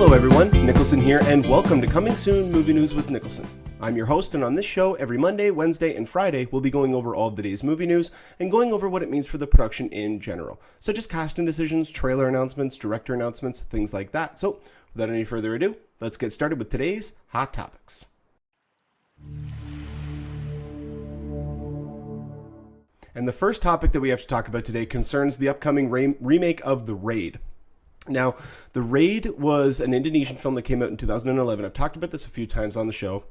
Hello everyone, Niklsun here, and welcome to Coming Soon Movie News with Niklsun. I'm your host, and on this show, every Monday, Wednesday, and Friday, we'll be going over all of the day's movie news and going over what it means for the production in general, such as casting decisions, trailer announcements, director announcements, things like that. So, without any further ado, let's get started with today's Hot Topics. And the first topic that we have to talk about today concerns the upcoming remake of The Raid. Now, The Raid was an Indonesian film that came out in 2011. I've talked about this a few times on the show,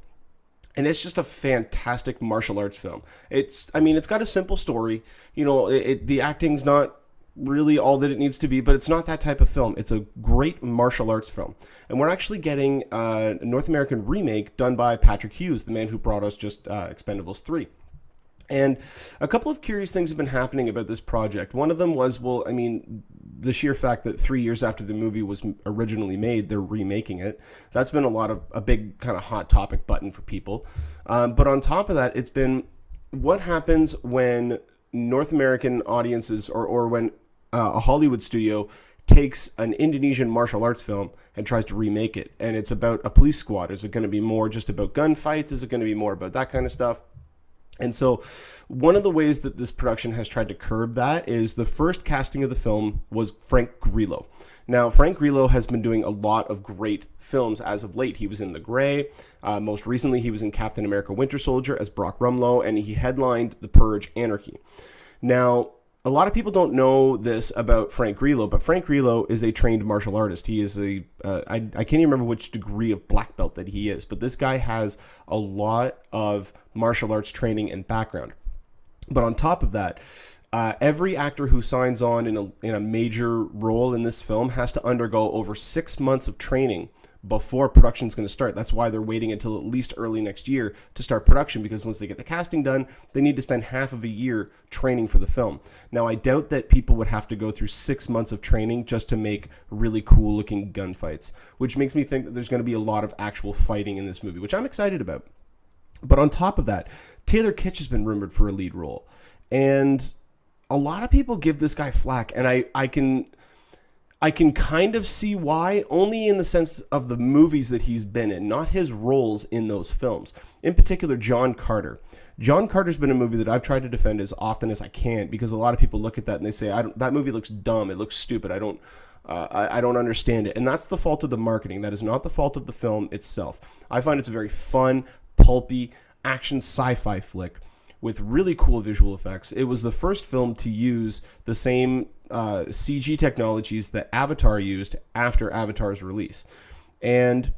and it's just a fantastic martial arts film. It's got a simple story. You know, the acting's not really all that it needs to be, but it's not that type of film. It's a great martial arts film. And we're actually getting a North American remake done by Patrick Hughes, the man who brought us just Expendables 3. And a couple of curious things have been happening about this project. One of them was, the sheer fact that 3 years after the movie was originally made, they're remaking it. That's been a big kind of hot topic button for people. But on top of that, it's been what happens when North American audiences or when a Hollywood studio takes an Indonesian martial arts film and tries to remake it. And it's about a police squad. Is it going to be more just about gunfights? Is it going to be more about that kind of stuff? And so one of the ways that this production has tried to curb that is the first casting of the film was Frank Grillo. Now, Frank Grillo has been doing a lot of great films as of late. He was in The Grey. Most recently, he was in Captain America Winter Soldier as Brock Rumlow, and he headlined The Purge: Anarchy. Now, a lot of people don't know this about Frank Grillo, but Frank Grillo is a trained martial artist. He is I can't even remember which degree of black belt that he is, but this guy has a lot of martial arts training and background. But on top of that, every actor who signs on in a major role in this film has to undergo over 6 months of training before production is going to start. That's why they're waiting until at least early next year to start production, because once they get the casting done, they need to spend half of a year training for the film. Now, I doubt that people would have to go through 6 months of training just to make really cool looking gunfights, which makes me think that there's going to be a lot of actual fighting in this movie, which I'm excited about. But on top of that, Taylor Kitsch has been rumored for a lead role, and a lot of people give this guy flack, and I can kind of see why, only in the sense of the movies that he's been in, not his roles in those films. In particular, John Carter. John Carter's been a movie that I've tried to defend as often as I can, because a lot of people look at that and they say, that movie looks dumb, it looks stupid, I don't understand it. And that's the fault of the marketing. That is not the fault of the film itself. I find it's a very fun, pulpy, action sci-fi flick with really cool visual effects. It was the first film to use the same CG technologies that Avatar used after Avatar's release. And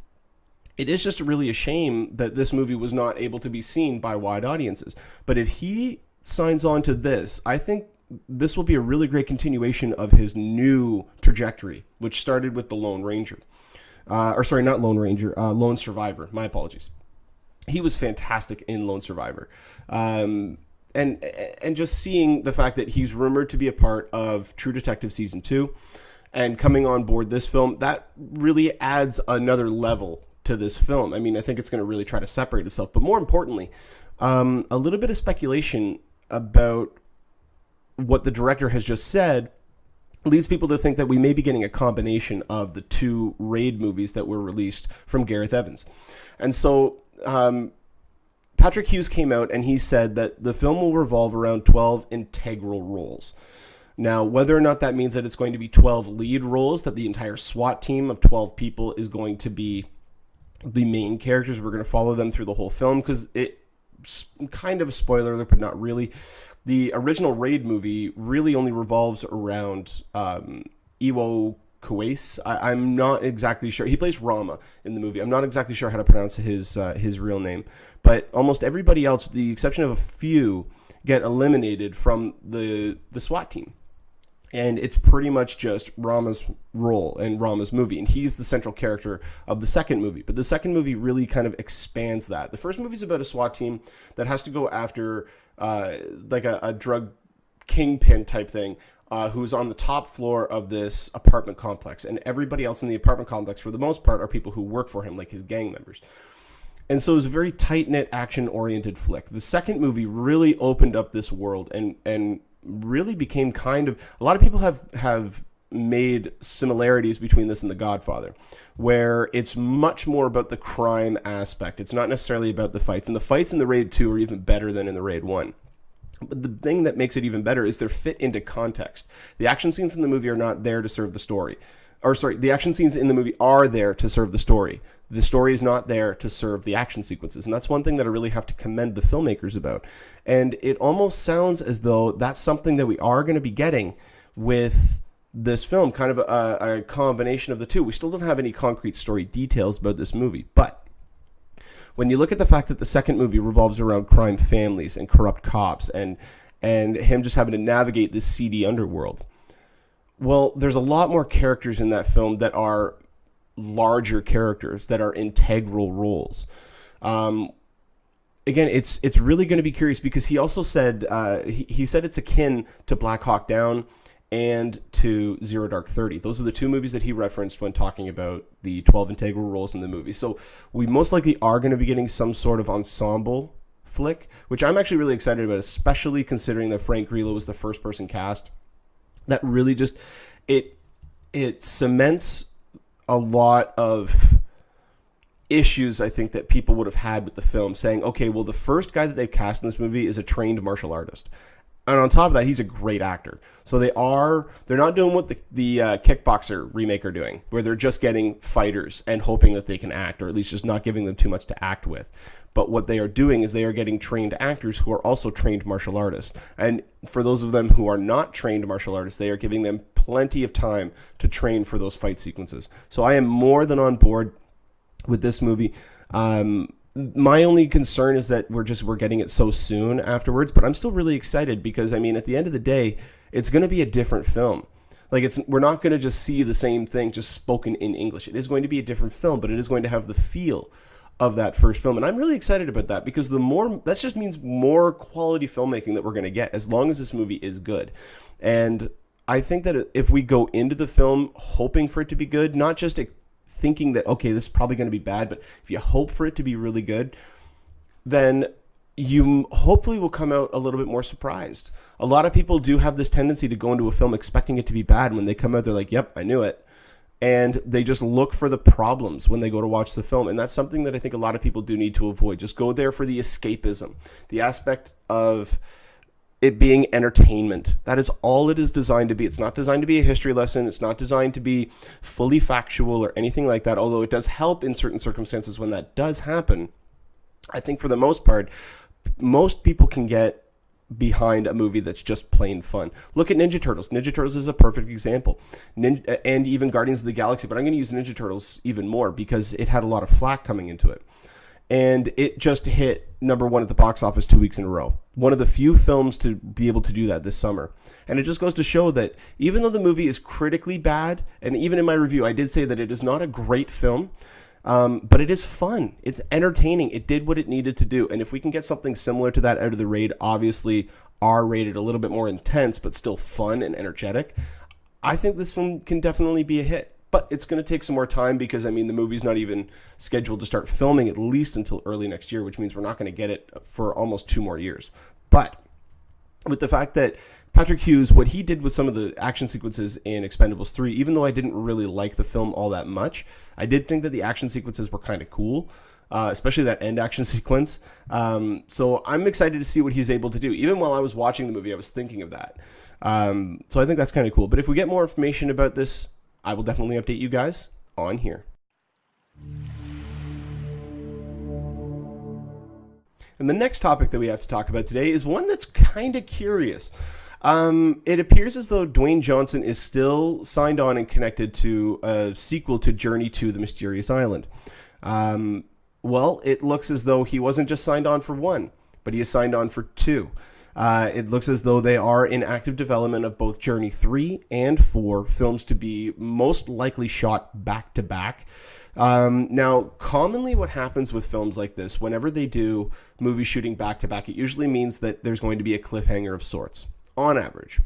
it is just really a shame that this movie was not able to be seen by wide audiences. But if he signs on to this, I think this will be a really great continuation of his new trajectory, which started with The Lone Ranger. Lone Survivor. My apologies. He was fantastic in Lone Survivor. And just seeing the fact that he's rumored to be a part of True Detective Season 2 and coming on board this film, that really adds another level to this film. I mean, I think it's going to really try to separate itself. But more importantly, a little bit of speculation about what the director has just said leads people to think that we may be getting a combination of the two Raid movies that were released from Gareth Evans. And so Patrick Hughes came out and he said that the film will revolve around 12 integral roles. Now, whether or not that means that it's going to be 12 lead roles, that the entire SWAT team of 12 people is going to be the main characters, we're going to follow them through the whole film, because it's kind of a spoiler alert, but not really. The original Raid movie really only revolves around Iwo Kuwais. I'm not exactly sure. He plays Rama in the movie. I'm not exactly sure how to pronounce his real name. But almost everybody else, with the exception of a few, get eliminated from the SWAT team. And it's pretty much just Rama's role and Rama's movie. And he's the central character of the second movie. But the second movie really kind of expands that. The first movie is about a SWAT team that has to go after a drug kingpin type thing, who's on the top floor of this apartment complex. And everybody else in the apartment complex, for the most part, are people who work for him, like his gang members. And so it was a very tight-knit, action-oriented flick. The second movie really opened up this world and really became kind of... A lot of people have made similarities between this and The Godfather, where it's much more about the crime aspect. It's not necessarily about the fights. And the fights in The Raid 2 are even better than in The Raid 1. But the thing that makes it even better is they're fit into context. The action scenes in the movie are not there to serve the story. The action scenes in the movie are there to serve the story. The story is not there to serve the action sequences. And that's one thing that I really have to commend the filmmakers about. And it almost sounds as though that's something that we are going to be getting with this film, kind of a combination of the two. We still don't have any concrete story details about this movie, but when you look at the fact that the second movie revolves around crime families and corrupt cops and him just having to navigate this seedy underworld, well, there's a lot more characters in that film that are larger characters, that are integral roles. Again, it's really going to be curious because he also said, he said it's akin to Black Hawk Down and to Zero Dark 30. Those are the two movies that he referenced when talking about the 12 integral roles in the movie. So we most likely are going to be getting some sort of ensemble flick, which I'm actually really excited about, especially considering that Frank Grillo was the first person cast. That really just, it cements a lot of issues, I think, that people would have had with the film, saying, okay, well, the first guy that they've cast in this movie is a trained martial artist. And on top of that, he's a great actor. So they're not doing what the Kickboxer remake are doing, where they're just getting fighters and hoping that they can act, or at least just not giving them too much to act with. But what they are doing is they are getting trained actors who are also trained martial artists. And for those of them who are not trained martial artists, they are giving them plenty of time to train for those fight sequences. So I am more than on board with this movie. My only concern is that we're getting it so soon afterwards, but I'm still really excited because, I mean, at the end of the day, it's going to be a different film. Like, we're not going to just see the same thing just spoken in English. It is going to be a different film, but it is going to have the feel of that first film. And I'm really excited about that because that just means more quality filmmaking that we're going to get as long as this movie is good. And I think that if we go into the film hoping for it to be good, not just thinking that, okay, this is probably going to be bad, but if you hope for it to be really good, then you hopefully will come out a little bit more surprised. A lot of people do have this tendency to go into a film expecting it to be bad. When they come out, they're like, yep, I knew it. And they just look for the problems when they go to watch the film. And that's something that I think a lot of people do need to avoid. Just go there for the escapism, the aspect of it being entertainment. That is all it is designed to be. It's not designed to be a history lesson. It's not designed to be fully factual or anything like that, although it does help in certain circumstances when that does happen. I think for the most part, most people can get behind a movie that's just plain fun. Look at Ninja Turtles. Ninja Turtles is a perfect example. And even Guardians of the Galaxy, but I'm going to use Ninja Turtles even more because it had a lot of flack coming into it. And it just hit #1 at the box office 2 weeks in a row. One of the few films to be able to do that this summer. And it just goes to show that even though the movie is critically bad, and even in my review, I did say that it is not a great film, but it is fun. It's entertaining. It did what it needed to do. And if we can get something similar to that out of The Raid, obviously R-rated, a little bit more intense, but still fun and energetic, I think this film can definitely be a hit. But it's going to take some more time because, I mean, the movie's not even scheduled to start filming at least until early next year, which means we're not going to get it for almost 2 more years. But with the fact that Patrick Hughes, what he did with some of the action sequences in Expendables 3, even though I didn't really like the film all that much, I did think that the action sequences were kind of cool, especially that end action sequence. So I'm excited to see what he's able to do. Even while I was watching the movie, I was thinking of that. So I think that's kind of cool. But if we get more information about this, I will definitely update you guys on here. And the next topic that we have to talk about today is one that's kind of curious. It appears as though Dwayne Johnson is still signed on and connected to a sequel to Journey to the Mysterious Island. Well, it looks as though he wasn't just signed on for 1, but he is signed on for 2. It looks as though they are in active development of both Journey 3 and 4 films to be most likely shot back to back. Now, commonly what happens with films like this, whenever they do movie shooting back to back, it usually means that there's going to be a cliffhanger of sorts, on average.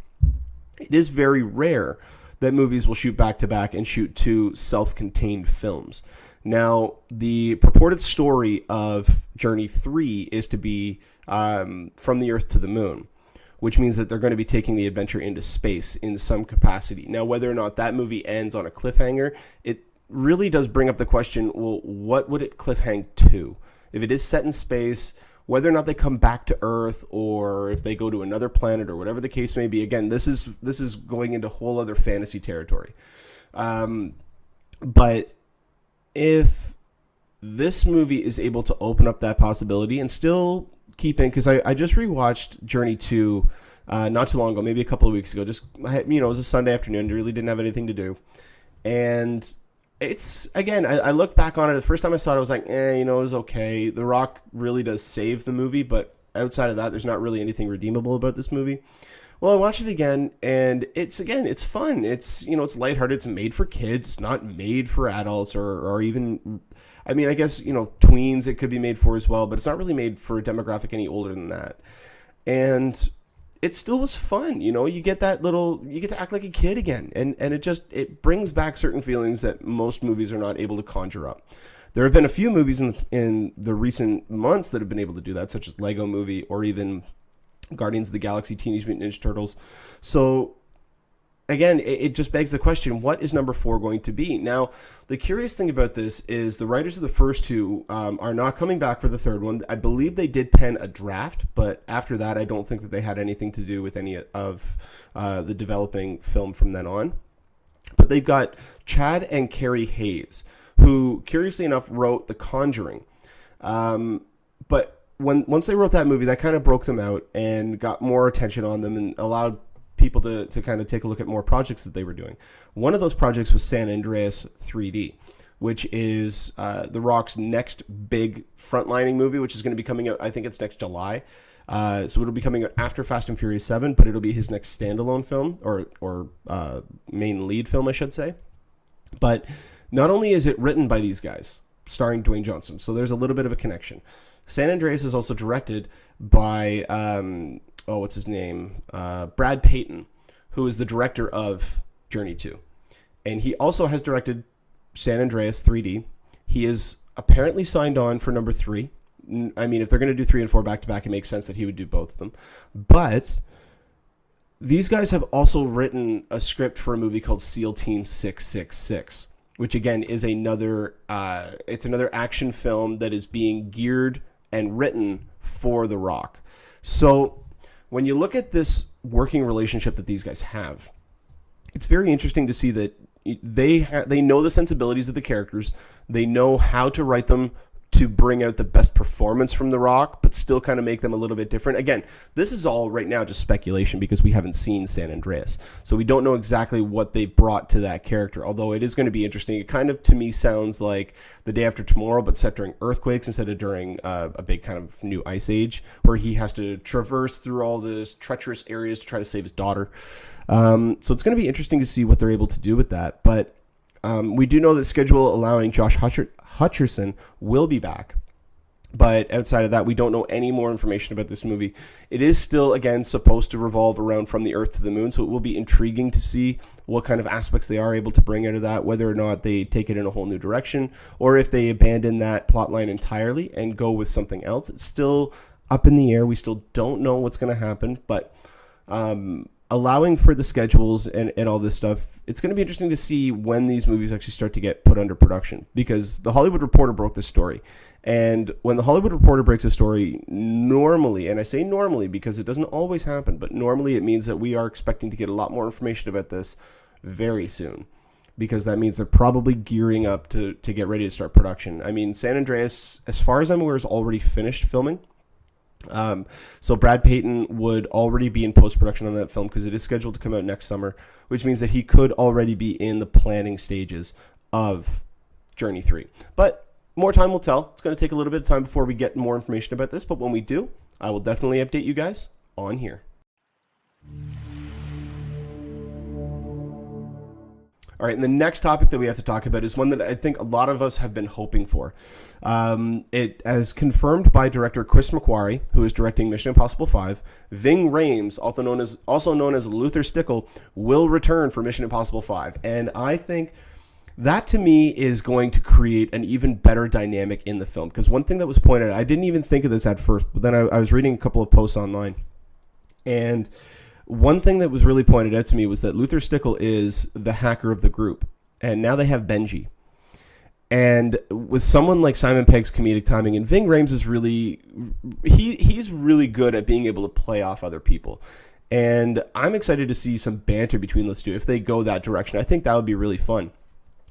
It is very rare that movies will shoot back to back and shoot 2 self-contained films. Now, the purported story of Journey 3 is to be from the Earth to the Moon, which means that they're going to be taking the adventure into space in some capacity. Now, whether or not that movie ends on a cliffhanger, it really does bring up the question, well, what would it cliffhang to? If it is set in space, whether or not they come back to Earth or if they go to another planet or whatever the case may be, again, this is going into whole other fantasy territory. But if this movie is able to open up that possibility and still keep in, because I just rewatched Journey 2 not too long ago, maybe a couple of weeks ago. Just, it was a Sunday afternoon. I really didn't have anything to do. And it's, again, I looked back on it. The first time I saw it, I was like, it was okay. The Rock really does save the movie, but outside of that, there's not really anything redeemable about this movie. Well, I watched it again, and it's fun. It's, it's lighthearted. It's made for kids. It's not made for adults or even, I guess, tweens it could be made for as well, but it's not really made for a demographic any older than that. And it still was fun. You get you get to act like a kid again. And it brings back certain feelings that most movies are not able to conjure up. There have been a few movies in the recent months that have been able to do that, such as Lego Movie or even Guardians of the Galaxy, Teenage Mutant Ninja Turtles. So again, it just begs the question, what is number 4 going to be? Now, the curious thing about this is the writers of the first two are not coming back for the third one. I believe they did pen a draft, but after that, I don't think that they had anything to do with any of the developing film from then on. But they've got Chad and Carrie Hayes, who, curiously enough, wrote The Conjuring. But once they wrote that movie, that kind of broke them out and got more attention on them and allowed people to kind of take a look at more projects that they were doing. One of those projects was San Andreas 3D, which is The Rock's next big frontlining movie, which is going to be coming out, I think it's next July. So it'll be coming out after Fast and Furious 7, but it'll be his next standalone film, or main lead film, I should say. But not only is it written by these guys, starring Dwayne Johnson, so there's a little bit of a connection. San Andreas is also directed by, what's his name? Brad Payton, who is the director of Journey 2. And he also has directed San Andreas 3D. He is apparently signed on for number 3. If they're going to do 3 and 4 back-to-back, it makes sense that he would do both of them. But these guys have also written a script for a movie called SEAL Team 666, which, again, is another action film that is being geared and written for The Rock. So when you look at this working relationship that these guys have, it's very interesting to see that they know the sensibilities of the characters. They know how to write them to bring out the best performance from The Rock, but still kind of make them a little bit different. Again, this is all right now just speculation because we haven't seen San Andreas. So we don't know exactly what they brought to that character, although it is going to be interesting. It kind of, to me, sounds like The Day After Tomorrow, but set during earthquakes instead of during a big kind of new ice age, where he has to traverse through all this treacherous areas to try to save his daughter. So it's going to be interesting to see what they're able to do with that. But we do know that schedule allowing Josh Hutcherson will be back. But outside of that, we don't know any more information about this movie. It is still, again, supposed to revolve around From the Earth to the Moon, so it will be intriguing to see what kind of aspects they are able to bring out of that, whether or not they take it in a whole new direction, or if they abandon that plotline entirely and go with something else. It's still up in the air. We still don't know what's going to happen, but allowing for the schedules and all this stuff, it's going to be interesting to see when these movies actually start to get put under production, because The Hollywood Reporter broke this story. And when The Hollywood Reporter breaks a story, normally, and I say normally because it doesn't always happen, but normally it means that we are expecting to get a lot more information about this very soon, because that means they're probably gearing up to get ready to start production. San Andreas, as far as I'm aware, is already finished filming. So Brad Payton would already be in post-production on that film because it is scheduled to come out next summer, which means that he could already be in the planning stages of Journey 3. But more time will tell. It's going to take a little bit of time before we get more information about this, but when we do, I will definitely update you guys on here. All right, and the next topic that we have to talk about is one that I think a lot of us have been hoping for. It, as confirmed by director Chris McQuarrie, who is directing Mission Impossible 5, Ving Rhames, also known as Luther Stickle, will return for Mission Impossible 5. And I think that, to me, is going to create an even better dynamic in the film. Because one thing that was pointed out, I didn't even think of this at first, but then I was reading a couple of posts online. And one thing that was really pointed out to me was that Luther Stickle is the hacker of the group. And now they have Benji. And with someone like Simon Pegg's comedic timing, and Ving Rhames is really, he's really good at being able to play off other people. And I'm excited to see some banter between those two if they go that direction. I think that would be really fun.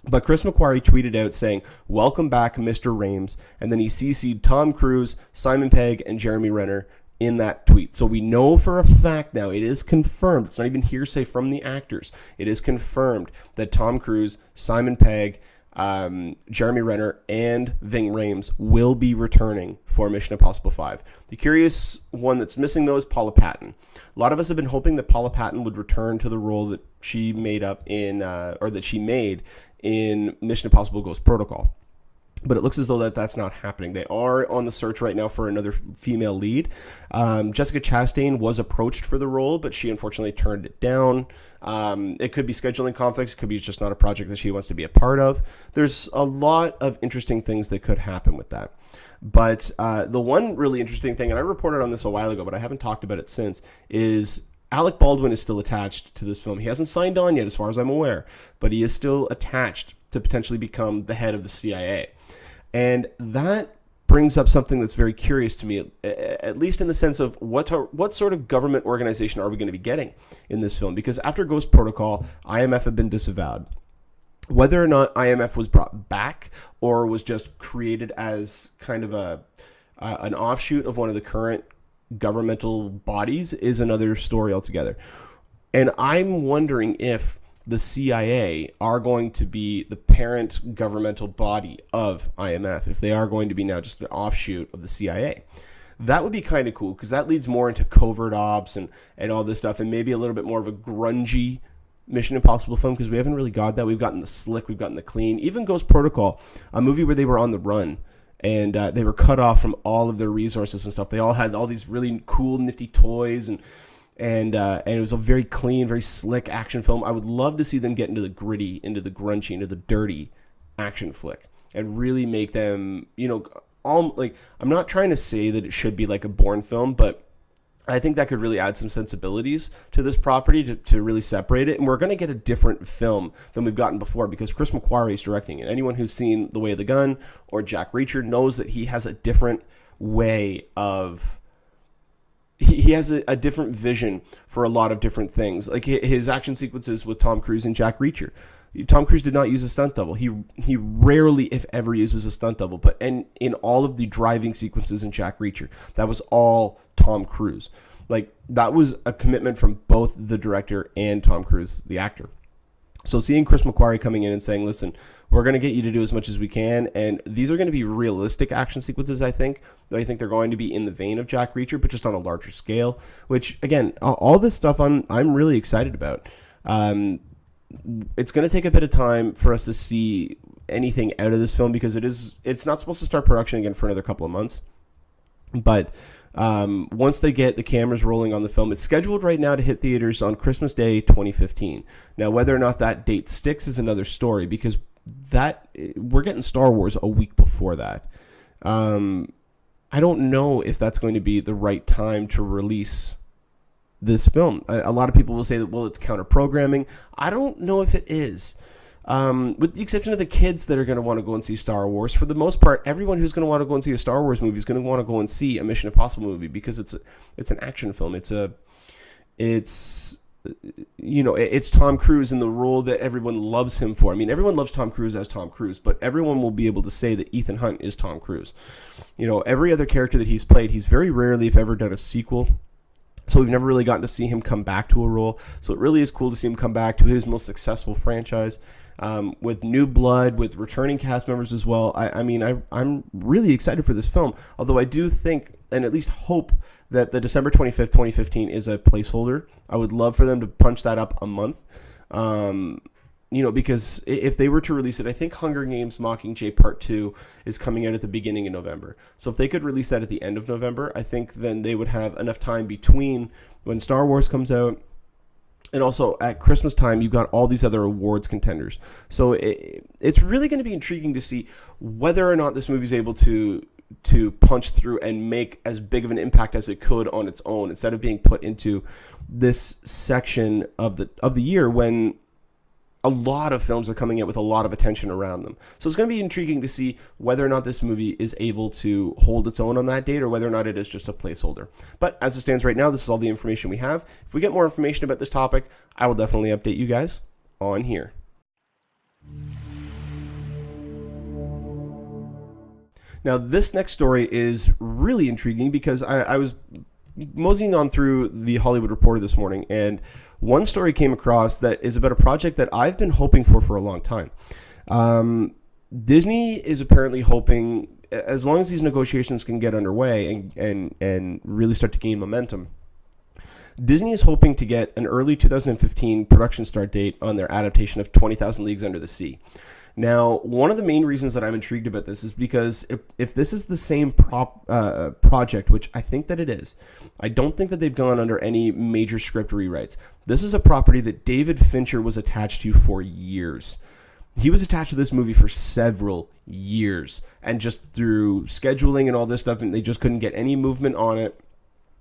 But Chris McQuarrie tweeted out saying, "Welcome back, Mr. Rhames." And then he CC'd Tom Cruise, Simon Pegg, and Jeremy Renner in that tweet. So we know for a fact now, it is confirmed. It's not even hearsay from the actors. It is confirmed that Tom Cruise, Simon Pegg, Jeremy Renner, and Ving Rhames will be returning for Mission Impossible 5. The curious one that's missing, though, is Paula Patton. A lot of us have been hoping that Paula Patton would return to the role that she made up in, or that she made in Mission Impossible Ghost Protocol. But it looks as though that's not happening. They are on the search right now for another female lead. Jessica Chastain was approached for the role, but she unfortunately turned it down. It could be scheduling conflicts. It could be just not a project that she wants to be a part of. There's a lot of interesting things that could happen with that. But the one really interesting thing, and I reported on this a while ago, but I haven't talked about it since, is Alec Baldwin is still attached to this film. He hasn't signed on yet, as far as I'm aware, but he is still attached to potentially become the head of the CIA. And that brings up something that's very curious to me, at least in the sense of what sort of government organization are we going to be getting in this film? Because after Ghost Protocol, IMF had been disavowed. Whether or not IMF was brought back or was just created as kind of an offshoot of one of the current governmental bodies is another story altogether. And I'm wondering if the CIA are going to be the parent governmental body of IMF, if they are going to be now just an offshoot of the CIA. That would be kind of cool, because that leads more into covert ops and all this stuff, and maybe a little bit more of a grungy Mission Impossible film, because we haven't really got that. We've gotten the slick, we've gotten the clean. Even Ghost Protocol, a movie where they were on the run, and they were cut off from all of their resources and stuff. They all had all these really cool, nifty toys, and it was a very clean, very slick action film. I would love to see them get into the gritty, into the grungy, into the dirty action flick, and really make them, all like, I'm not trying to say that it should be like a Bourne film, but I think that could really add some sensibilities to this property to really separate it. And we're going to get a different film than we've gotten before, because Chris McQuarrie is directing it. Anyone who's seen The Way of the Gun or Jack Reacher knows that he has a different way of... He has a different vision for a lot of different things. Like his action sequences with Tom Cruise and Jack Reacher. Tom Cruise did not use a stunt double. He rarely, if ever, uses a stunt double. But in all of the driving sequences in Jack Reacher, that was all Tom Cruise. Like, that was a commitment from both the director and Tom Cruise, the actor. So seeing Chris McQuarrie coming in and saying, listen, we're going to get you to do as much as we can, and these are going to be realistic action sequences, I think. I think they're going to be in the vein of Jack Reacher, but just on a larger scale, which, again, all this stuff I'm really excited about. It's going to take a bit of time for us to see anything out of this film, because it's not supposed to start production again for another couple of months. But once they get the cameras rolling on the film, it's scheduled right now to hit theaters on Christmas Day 2015. Now, whether or not that date sticks is another story, because we're getting Star Wars a week before that. I don't know if that's going to be the right time to release this film. A lot of people will say that, well, it's counter-programming. I don't know if it is. With the exception of the kids that are going to want to go and see Star Wars, for the most part, everyone who's going to want to go and see a Star Wars movie is going to want to go and see a Mission Impossible movie, because it's an action film. It's Tom Cruise in the role that everyone loves him for. I mean, everyone loves Tom Cruise as Tom Cruise, but everyone will be able to say that Ethan Hunt is Tom Cruise. Every other character that he's played, he's very rarely, if ever, done a sequel. So we've never really gotten to see him come back to a role. So it really is cool to see him come back to his most successful franchise, with new blood, with returning cast members as well. I'm really excited for this film, although I do think, and at least hope, that the December 25th, 2015 is a placeholder. I would love for them to punch that up a month, because if they were to release it, I think Hunger Games Mockingjay Part 2 is coming out at the beginning of November. So if they could release that at the end of November, I think then they would have enough time between when Star Wars comes out, and also at Christmas time, you've got all these other awards contenders. So it's really going to be intriguing to see whether or not this movie is able to to punch through and make as big of an impact as it could on its own, instead of being put into this section of the year when a lot of films are coming out with a lot of attention around them. So it's going to be intriguing to see whether or not this movie is able to hold its own on that date, or whether or not it is just a placeholder. But as it stands right now, this is all the information we have. If we get more information about this topic, I will definitely update you guys on here. Now, this next story is really intriguing because I was moseying on through the Hollywood Reporter this morning, and one story came across that is about a project that I've been hoping for a long time. Disney is apparently hoping, as long as these negotiations can get underway and really start to gain momentum, Disney is hoping to get an early 2015 production start date on their adaptation of 20,000 Leagues Under the Sea. Now, one of the main reasons that I'm intrigued about this is because if this is the same project, which I think that it is, I don't think that they've gone under any major script rewrites. This is a property that David Fincher was attached to for years. He was attached to this movie for several years, and just through scheduling and all this stuff, and they just couldn't get any movement on it.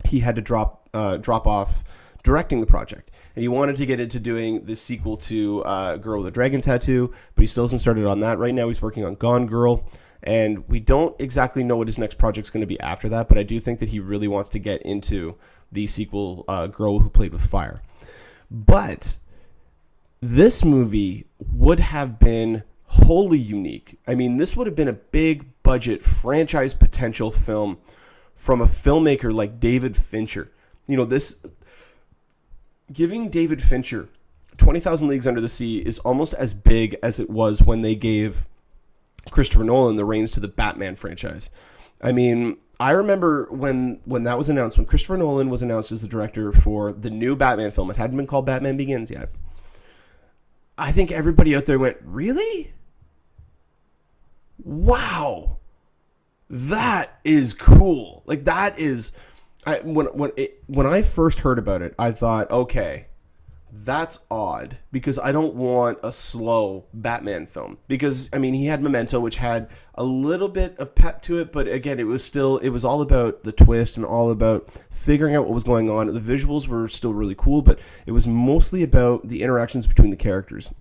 He had to drop off directing the project. And he wanted to get into doing the sequel to Girl with a Dragon Tattoo, but he still hasn't started on that. Right now he's working on Gone Girl, and we don't exactly know what his next project's going to be after that, but I do think that he really wants to get into the sequel, Girl Who Played with Fire. But this movie would have been wholly unique. I mean, this would have been a big budget franchise potential film from a filmmaker like David Fincher. You know, giving David Fincher 20,000 Leagues Under the Sea is almost as big as it was when they gave Christopher Nolan the reins to the Batman franchise. I mean, I remember when that was announced, when Christopher Nolan was announced as the director for the new Batman film. It hadn't been called Batman Begins yet. I think everybody out there went, really? Wow. That is cool. Like, that is... When I first heard about it, I thought, okay, that's odd, because I don't want a slow Batman film. Because, I mean, he had Memento, which had a little bit of pep to it, but again, it was all about the twist and all about figuring out what was going on. The visuals were still really cool, but it was mostly about the interactions between the characters.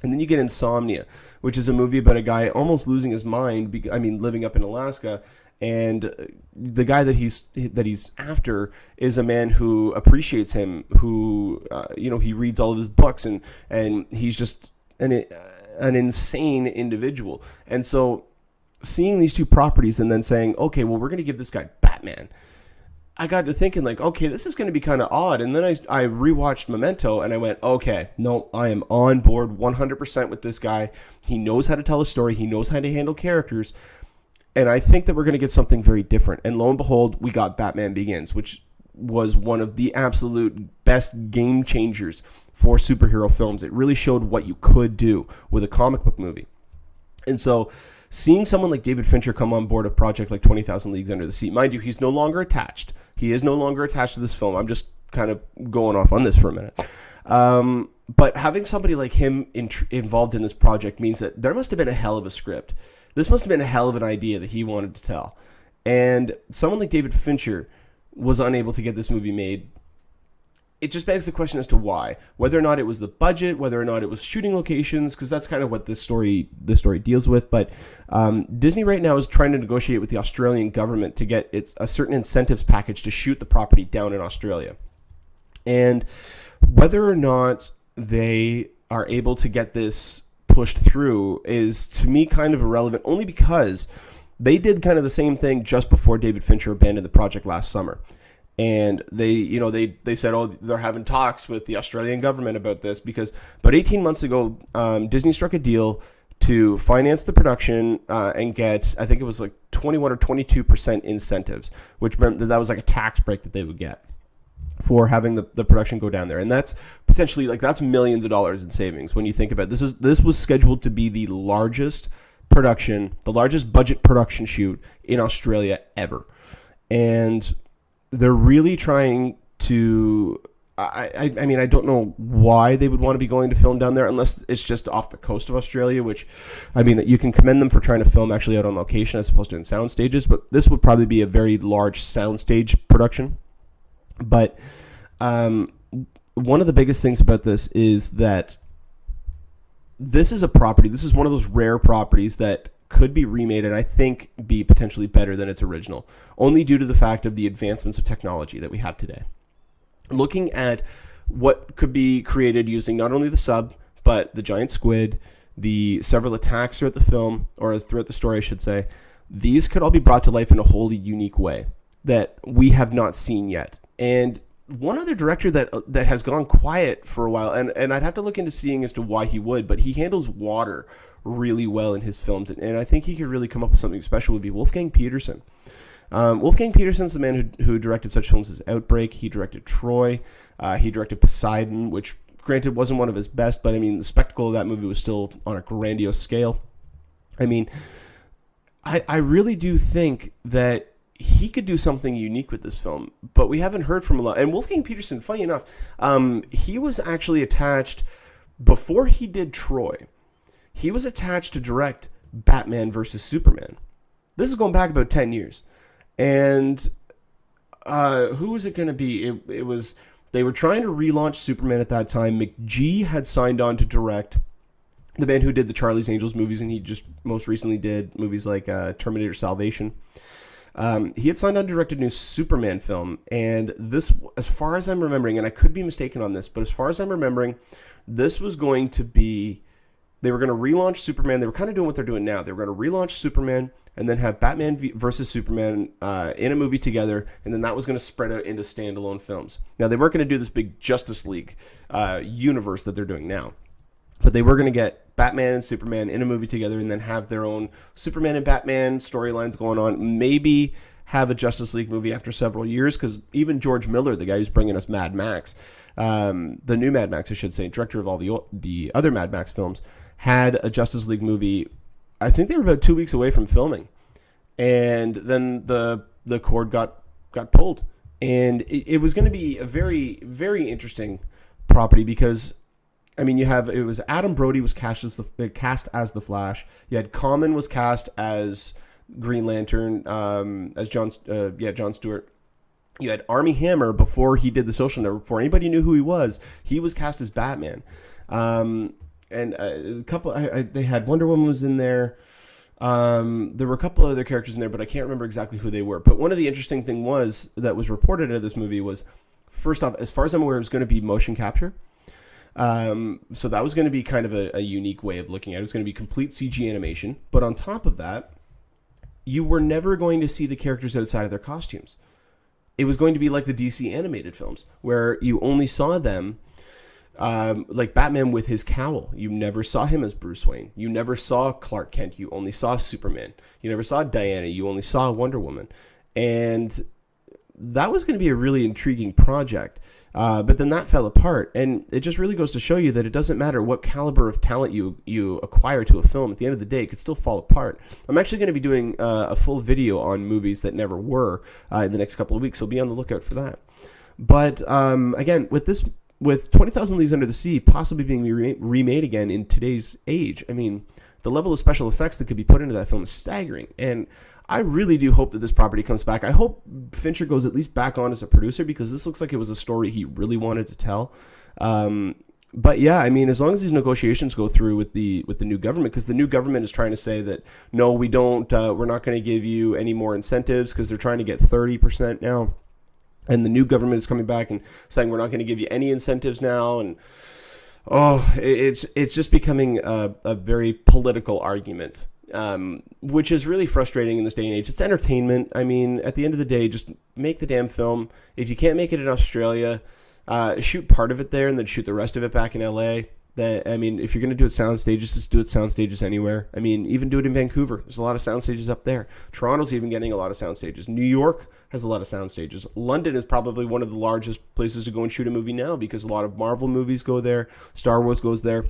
And then you get Insomnia, which is a movie about a guy almost losing his mind, living up in Alaska. And the guy that he's after is a man who appreciates him, who he reads all of his books, and he's just an insane individual. And so seeing these two properties and then saying, okay, well, we're going to give this guy Batman, I got to thinking, like, okay, this is going to be kind of odd. And then I rewatched Memento, and I went, okay, no, I am on board 100% with this guy. He knows how to tell a story. He knows how to handle characters. And I think that we're going to get something very different. And lo and behold, we got Batman Begins, which was one of the absolute best game changers for superhero films. It really showed what you could do with a comic book movie. And so seeing someone like David Fincher come on board a project like 20,000 Leagues Under the Sea, mind you, he's no longer attached. He is no longer attached to this film. I'm just kind of going off on this for a minute. But having somebody like him involved in this project means that there must have been a hell of a script. This must have been a hell of an idea that he wanted to tell. And someone like David Fincher was unable to get this movie made. It just begs the question as to why. Whether or not it was the budget, whether or not it was shooting locations, because that's kind of what this story deals with. But Disney right now is trying to negotiate with the Australian government to get a certain incentives package to shoot the property down in Australia. And whether or not they are able to get this pushed through is, to me, kind of irrelevant, only because they did kind of the same thing just before David Fincher abandoned the project last summer. And they said, oh, they're having talks with the Australian government about this, because about 18 months ago, Disney struck a deal to finance the production and get, I think it was like 21 or 22% incentives, which meant that was like a tax break that they would get for having the production go down there. And that's potentially, like, that's millions of dollars in savings when you think about it. This was scheduled to be the largest budget production shoot in Australia ever. And they're really trying to I mean, I don't know why they would want to be going to film down there unless it's just off the coast of Australia, which, I mean, you can commend them for trying to film actually out on location as opposed to in sound stages, but this would probably be a very large soundstage production. But one of the biggest things about this is that this is one of those rare properties that could be remade and I think be potentially better than its original, only due to the fact of the advancements of technology that we have today. Looking at what could be created using not only the sub, but the giant squid, the several attacks throughout the film, or throughout the story, I should say, these could all be brought to life in a wholly unique way that we have not seen yet. And one other director that has gone quiet for a while, and I'd have to look into seeing as to why he would, but he handles water really well in his films, and I think he could really come up with something special, would be Wolfgang Petersen. Wolfgang Petersen's the man who directed such films as Outbreak. He directed Troy. He directed Poseidon, which granted wasn't one of his best, but I mean the spectacle of that movie was still on a grandiose scale. I mean, I really do think that he could do something unique with this film, but we haven't heard from a lot. And Wolfgang Petersen, funny enough, he was actually attached, before he did Troy, he was attached to direct Batman versus Superman. This is going back about 10 years. And who was it going to be? It was, they were trying to relaunch Superman at that time. McG had signed on to direct, the man who did the Charlie's Angels movies, and he just most recently did movies like Terminator Salvation. He had signed on to direct a new Superman film, and this, as far as I'm remembering, and I could be mistaken on this, but as far as I'm remembering, this was going to be, they were going to relaunch Superman. They were kind of doing what they're doing now. They were going to relaunch Superman and then have Batman versus Superman in a movie together, and then that was going to spread out into standalone films. Now, they weren't going to do this big Justice League universe that they're doing now, but they were going to get Batman and Superman in a movie together and then have their own Superman and Batman storylines going on. Maybe have a Justice League movie after several years, because even George Miller, the guy who's bringing us Mad Max, the new Mad Max, I should say, director of all the other Mad Max films, had a Justice League movie. I think they were about 2 weeks away from filming, and then the cord got pulled, and it was going to be a very, very interesting property, because I mean, it was Adam Brody was cast as the Flash. You had Common was cast as Green Lantern, as John Stewart. You had Armie Hammer before he did The Social Network, before anybody knew who he was cast as Batman. And a couple, they had Wonder Woman was in there. There were a couple other characters in there, but I can't remember exactly who they were. But one of the interesting thing that was reported out of this movie was, first off, as far as I'm aware, it was going to be motion capture. So that was going to be kind of a unique way of looking at it. It was going to be complete CG animation. But on top of that, you were never going to see the characters outside of their costumes. It was going to be like the DC animated films, where you only saw them, like Batman with his cowl. You never saw him as Bruce Wayne. You never saw Clark Kent. You only saw Superman. You never saw Diana. You only saw Wonder Woman. And that was going to be a really intriguing project. But then that fell apart, and it just really goes to show you that it doesn't matter what caliber of talent you acquire to a film. At the end of the day, it could still fall apart. I'm actually going to be doing a full video on movies that never were in the next couple of weeks, so be on the lookout for that. But again, with 20,000 Leagues Under the Sea possibly being remade again in today's age, I mean, the level of special effects that could be put into that film is staggering, and I really do hope that this property comes back. I hope Fincher goes at least back on as a producer, because this looks like it was a story he really wanted to tell. But yeah, I mean, as long as these negotiations go through with the new government, because the new government is trying to say that, no, we don't, we're not going to give you any more incentives, because they're trying to get 30% now. And the new government is coming back and saying, we're not going to give you any incentives now. And it's just becoming a very political argument. Which is really frustrating in this day and age. It's entertainment. I mean, at the end of the day, just make the damn film. If you can't make it in Australia, shoot part of it there and then shoot the rest of it back in LA. I mean, if you're going to do it sound stages, just do it sound stages anywhere. I mean, even do it in Vancouver. There's a lot of sound stages up there. Toronto's even getting a lot of sound stages. New York has a lot of sound stages. London is probably one of the largest places to go and shoot a movie now, because a lot of Marvel movies go there. Star Wars goes there.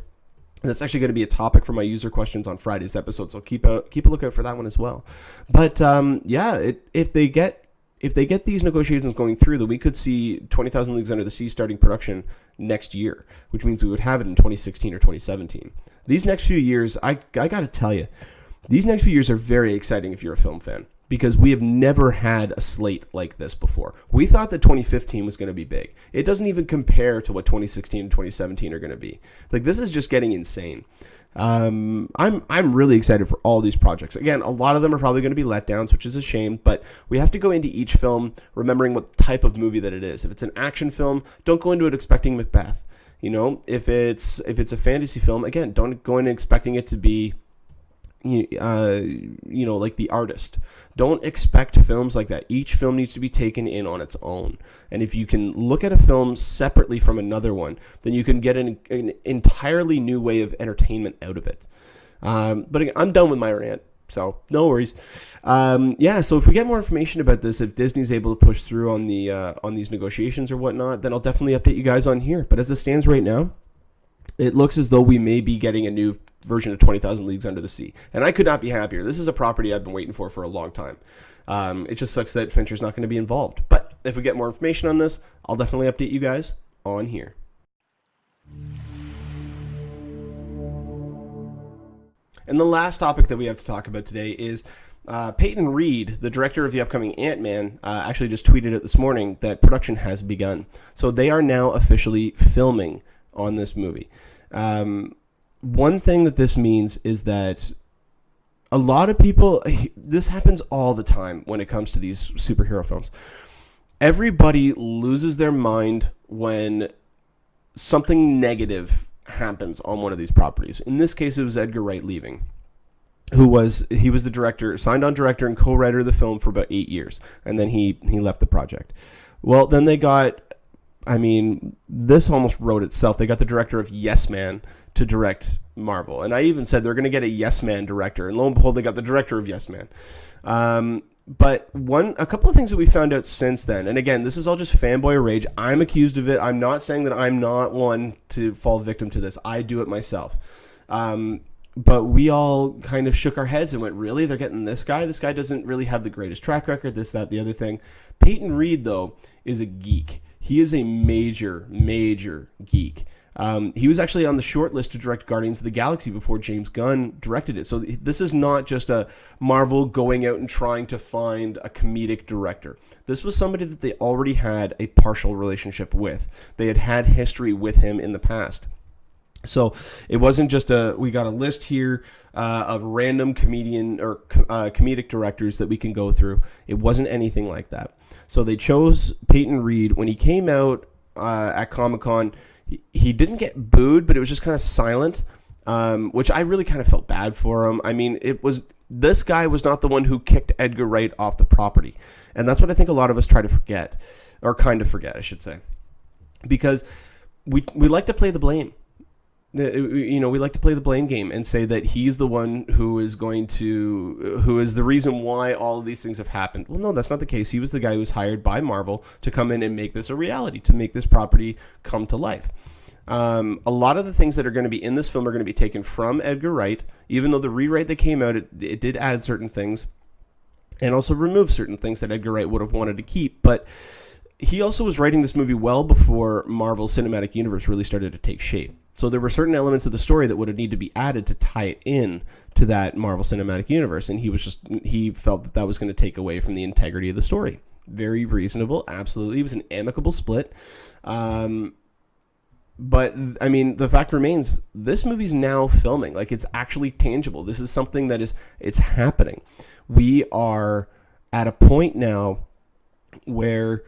And that's actually going to be a topic for my user questions on Friday's episode, so keep a lookout for that one as well. But yeah, if they get if they get these negotiations going through, then we could see 20,000 Leagues Under the Sea starting production next year, which means we would have it in 2016 or 2017. These next few years, I got to tell you, these next few years are very exciting if you're a film fan, because we have never had a slate like this before. We thought that 2015 was going to be big. It doesn't even compare to what 2016 and 2017 are going to be. Like, this is just getting insane. I'm really excited for all these projects. Again, a lot of them are probably going to be letdowns, which is a shame, but we have to go into each film remembering what type of movie that it is. If it's an action film, don't go into it expecting Macbeth. You know, if it's a fantasy film, again, don't go in expecting it to be like The Artist. Don't expect films like that. Each film needs to be taken in on its own. And if you can look at a film separately from another one, then you can get an entirely new way of entertainment out of it. But again, I'm done with my rant, so no worries. So if we get more information about this, if Disney's able to push through on these negotiations or whatnot, then I'll definitely update you guys on here. But as it stands right now, it looks as though we may be getting a new version of 20,000 Leagues Under the Sea. And I could not be happier. This is a property I've been waiting for a long time. It just sucks that Fincher's not going to be involved. But if we get more information on this, I'll definitely update you guys on here. And the last topic that we have to talk about today is Peyton Reed, the director of the upcoming Ant-Man, actually just tweeted it this morning that production has begun. So they are now officially filming on this movie. One thing that this means is that a lot of people, this happens all the time when it comes to these superhero films. Everybody loses their mind when something negative happens on one of these properties. In this case, it was Edgar Wright leaving, he was the director, signed on director and co-writer of the film for about 8 years. And then he left the project. Well, then they got, this almost wrote itself. They got the director of Yes Man to direct Marvel. And I even said they're going to get a Yes Man director. And lo and behold, they got the director of Yes Man. But a couple of things that we found out since then, and again, this is all just fanboy rage. I'm accused of it. I'm not saying that I'm not one to fall victim to this. I do it myself. But we all kind of shook our heads and went, really? They're getting this guy? This guy doesn't really have the greatest track record, this, that, the other thing. Peyton Reed, though, is a geek. He is a major, major geek. He was actually on the short list to direct Guardians of the Galaxy before James Gunn directed it. So this is not just a Marvel going out and trying to find a comedic director. This was somebody that they already had a partial relationship with. They had history with him in the past. So it wasn't just we got a list here of random comedian or comedic directors that we can go through. It wasn't anything like that. So they chose Peyton Reed. When he came out at Comic-Con, he didn't get booed, but it was just kind of silent, which I really kind of felt bad for him. This guy was not the one who kicked Edgar Wright off the property. And that's what I think a lot of us try to forget, or kind of forget, I should say. Because we like to play the blame. We like to play the blame game and say that he's the one who is the reason why all of these things have happened. Well, no, that's not the case. He was the guy who was hired by Marvel to come in and make this a reality, to make this property come to life. A lot of the things that are going to be in this film are going to be taken from Edgar Wright, even though the rewrite that came out, it did add certain things and also remove certain things that Edgar Wright would have wanted to keep. But he also was writing this movie well before Marvel's Cinematic Universe really started to take shape. So there were certain elements of the story that would have needed to be added to tie it in to that Marvel Cinematic Universe, and he felt that was going to take away from the integrity of the story. Very reasonable, absolutely. It was an amicable split. But the fact remains, this movie's now filming. Like, it's actually tangible. This is something it's happening. We are at a point now where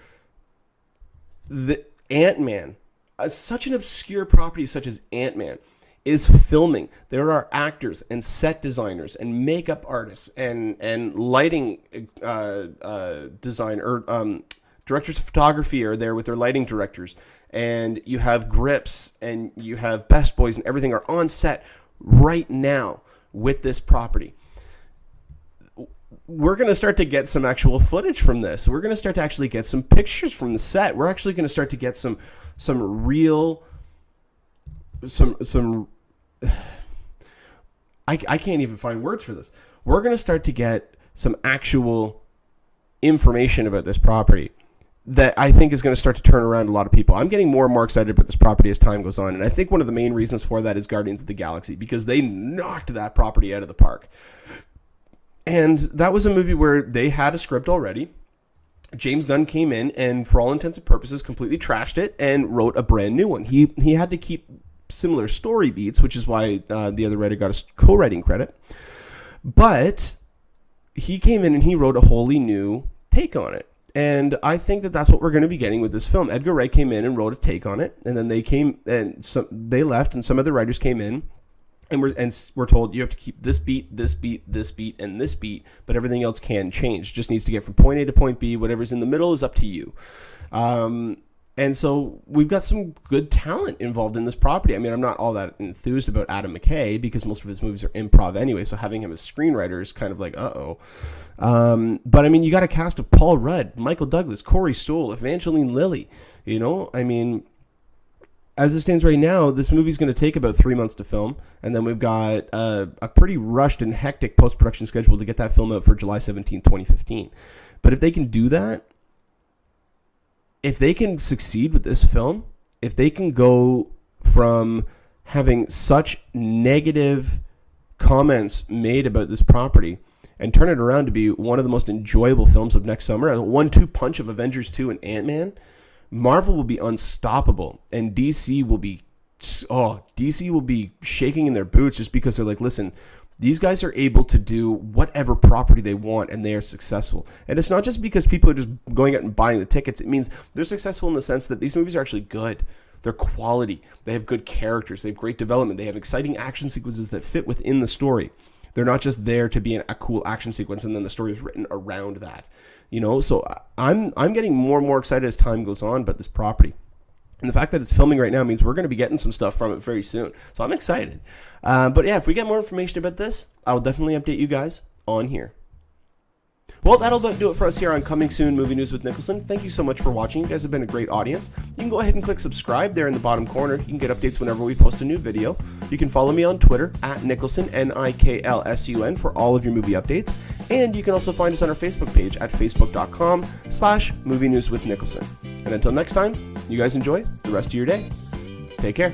the Ant-Man, such an obscure property such as Ant-Man, is filming. There are actors and set designers and makeup artists and lighting directors of photography are there with their lighting directors. And you have grips and you have Best Boys and everything are on set right now with this property. We're going to start to get some actual footage from this. We're going to start to actually get some pictures from the set. We're actually going to start to get some real, I can't even find words for this. We're going to start to get some actual information about this property that I think is going to start to turn around a lot of people. I'm getting more and more excited about this property as time goes on, and I think one of the main reasons for that is Guardians of the Galaxy, because they knocked that property out of the park. And that was a movie where they had a script already. James Gunn came in and, for all intents and purposes, completely trashed it and wrote a brand new one. He had to keep similar story beats, which is why the other writer got a co-writing credit. But he came in and he wrote a wholly new take on it. And I think that that's what we're going to be getting with this film. Edgar Wright came in and wrote a take on it, and then they left, and some other writers came in, and we're told you have to keep this beat, this beat, this beat, and this beat, but everything else can change. Just needs to get from point A to point B. Whatever's in the middle is up to you. And so we've got some good talent involved in this property. I mean, I'm not all that enthused about Adam McKay because most of his movies are improv anyway, so having him as screenwriter is kind of like, uh-oh. But, I mean, you got a cast of Paul Rudd, Michael Douglas, Corey Stoll, Evangeline Lilly. You know, I mean, as it stands right now, this movie's going to take about 3 months to film, and then we've got a pretty rushed and hectic post-production schedule to get that film out for July 17th, 2015. But if they can do that, if they can succeed with this film, if they can go from having such negative comments made about this property and turn it around to be one of the most enjoyable films of next summer, a 1-2 punch of Avengers 2 and Ant-Man, Marvel will be unstoppable, and DC will be shaking in their boots just because they're like, listen, these guys are able to do whatever property they want, and they are successful. And it's not just because people are just going out and buying the tickets. It means they're successful in the sense that these movies are actually good. They're quality. They have good characters. They have great development. They have exciting action sequences that fit within the story. They're not just there to be a cool action sequence, and then the story is written around that. You know, so I'm getting more and more excited as time goes on about this property. And the fact that it's filming right now means we're going to be getting some stuff from it very soon. So I'm excited. But yeah, if we get more information about this, I'll definitely update you guys on here. Well, that'll do it for us here on Coming Soon Movie News with Niklsun. Thank you so much for watching. You guys have been a great audience. You can go ahead and click subscribe there in the bottom corner. You can get updates whenever we post a new video. You can follow me on Twitter at Niklsun, Niklsun, for all of your movie updates. And you can also find us on our Facebook page at facebook.com/Movie News with Niklsun. And until next time, you guys enjoy the rest of your day. Take care.